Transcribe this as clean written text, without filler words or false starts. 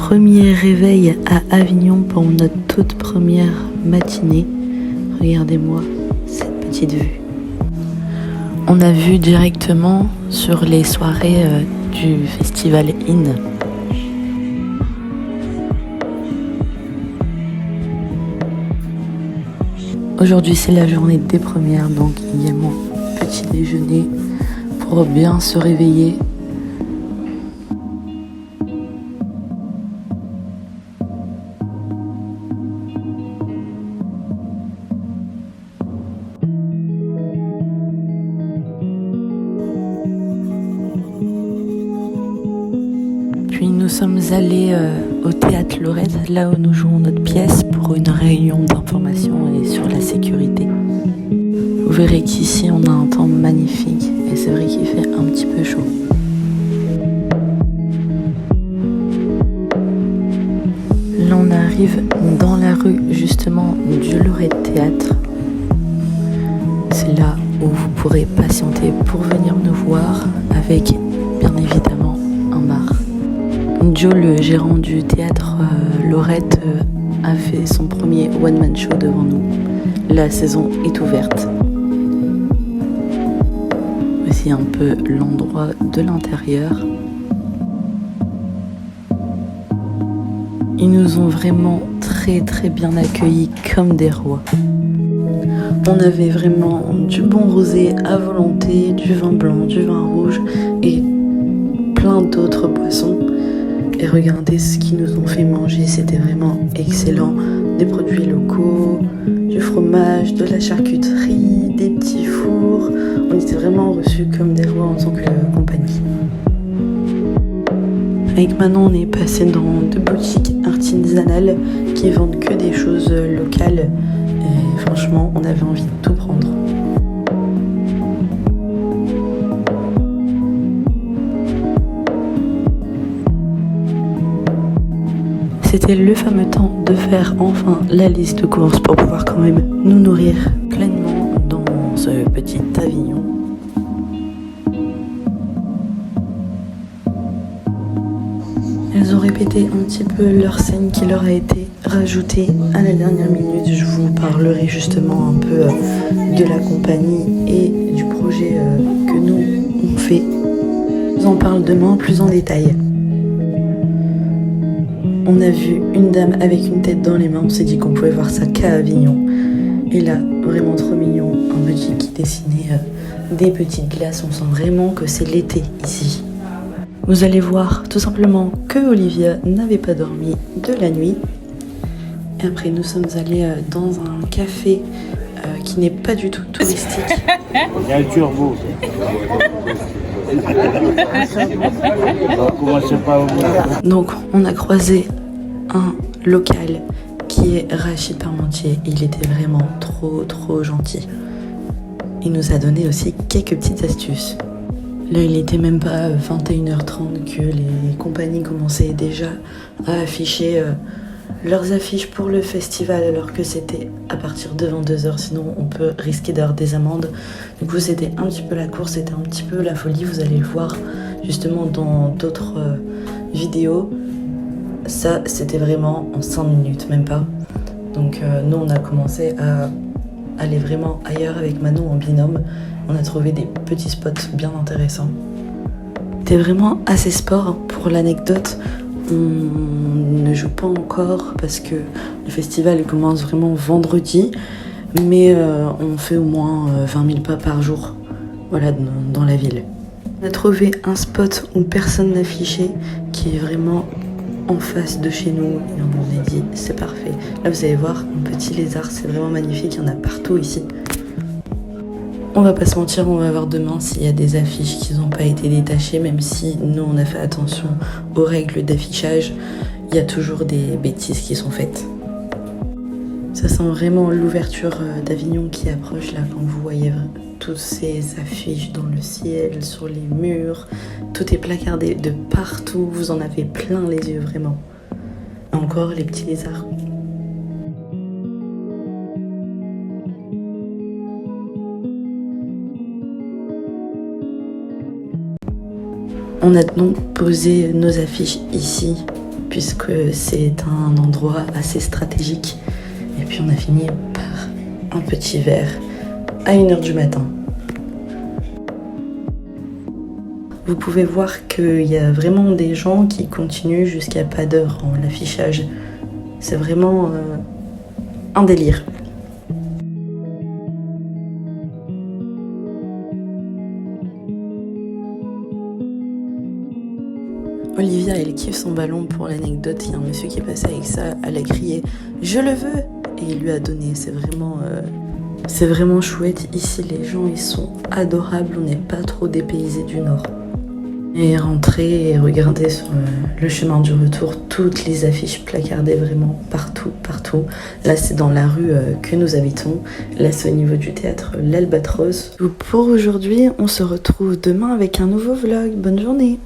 premier réveil à Avignon pour notre toute première matinée. Regardez-moi cette petite vue. On a vu directement sur les soirées du Festival In. Aujourd'hui c'est la journée des premières, donc également petit déjeuner pour bien se réveiller. Puis nous sommes allés au théâtre Lorette, là où nous jouons notre pièce pour une réunion d'information et sur la sécurité. Vous verrez qu'ici on a un temps magnifique et c'est vrai qu'il fait un petit peu chaud. Là on arrive dans la rue justement du Lorette Théâtre. C'est là où vous pourrez patienter pour venir nous voir avec bien évidemment un bar. Joe, le gérant du théâtre Lorette, a fait son premier one-man show devant nous. La saison est ouverte. Voici un peu l'endroit de l'intérieur. Ils nous ont vraiment très bien accueillis comme des rois. On avait vraiment du bon rosé à volonté, du vin blanc, du vin rouge et plein d'autres boissons. Et regardez ce qu'ils nous ont fait manger, c'était vraiment excellent. Des produits locaux, du fromage, de la charcuterie, des petits fours. On était vraiment reçus comme des rois en tant que compagnie. Avec Manon, on est passé dans deux boutiques artisanales qui vendent que des choses locales. Et franchement, on avait envie de tout prendre. C'était le fameux temps de faire enfin la liste de courses pour pouvoir quand même nous nourrir pleinement dans ce petit Avignon. Elles ont répété un petit peu leur scène qui leur a été rajoutée à la dernière minute. Je vous parlerai justement un peu de la compagnie et du projet que nous on fait. Je vous en parle demain plus en détail. On a vu une dame avec une tête dans les mains, on s'est dit qu'on pouvait voir ça qu'à Avignon. Et là, vraiment trop mignon, un petit qui dessinait des petites glaces, on sent vraiment que c'est l'été ici. Vous allez voir tout simplement que Olivia n'avait pas dormi de la nuit. Et après, nous sommes allés dans un café qui n'est pas du tout touristique. Il y a un turbo. Donc on a croisé un local qui est Rachid Parmentier. Il était vraiment trop gentil. Il nous a donné aussi quelques petites astuces. Là il était même pas 21h30 que les compagnies commençaient déjà à afficher leurs affiches pour le festival alors que c'était à partir de 22h, sinon on peut risquer d'avoir des amendes. Du coup c'était un petit peu la course, c'était un petit peu la folie, vous allez le voir justement dans d'autres vidéos. Ça c'était vraiment en 5 minutes, même pas. Donc nous on a commencé à aller vraiment ailleurs avec Manon en binôme. On a trouvé des petits spots bien intéressants. C'était vraiment assez sport. Pour l'anecdote, on ne joue pas encore parce que le festival commence vraiment vendredi, mais on fait au moins 20 000 pas par jour, voilà, dans la ville. On a trouvé un spot où personne n'affichait, qui est vraiment en face de chez nous, et on a dit c'est parfait. Là vous allez voir un petit lézard, c'est vraiment magnifique, il y en a partout ici. On va pas se mentir, on va voir demain s'il y a des affiches qui n'ont pas été détachées, même si nous on a fait attention aux règles d'affichage, il y a toujours des bêtises qui sont faites. Ça sent vraiment l'ouverture d'Avignon qui approche là quand vous voyez toutes ces affiches dans le ciel, sur les murs, tout est placardé de partout, vous en avez plein les yeux vraiment. Encore les petits lézards. On a donc posé nos affiches ici, puisque c'est un endroit assez stratégique. Et puis on a fini par un petit verre à 1h du matin. Vous pouvez voir qu'il y a vraiment des gens qui continuent jusqu'à pas d'heure en l'affichage. C'est vraiment un délire. Olivia, elle kiffe son ballon. Pour l'anecdote, il y a un monsieur qui est passé avec ça, elle a crié « Je le veux !» et il lui a donné. C'est vraiment chouette. Ici, les gens, ils sont adorables. On n'est pas trop dépaysés du Nord. Et rentrez et regardez sur le chemin du retour toutes les affiches placardées vraiment partout. Là, c'est dans la rue que nous habitons. Là, c'est au niveau du théâtre L'Albatros. Pour aujourd'hui, on se retrouve demain avec un nouveau vlog. Bonne journée!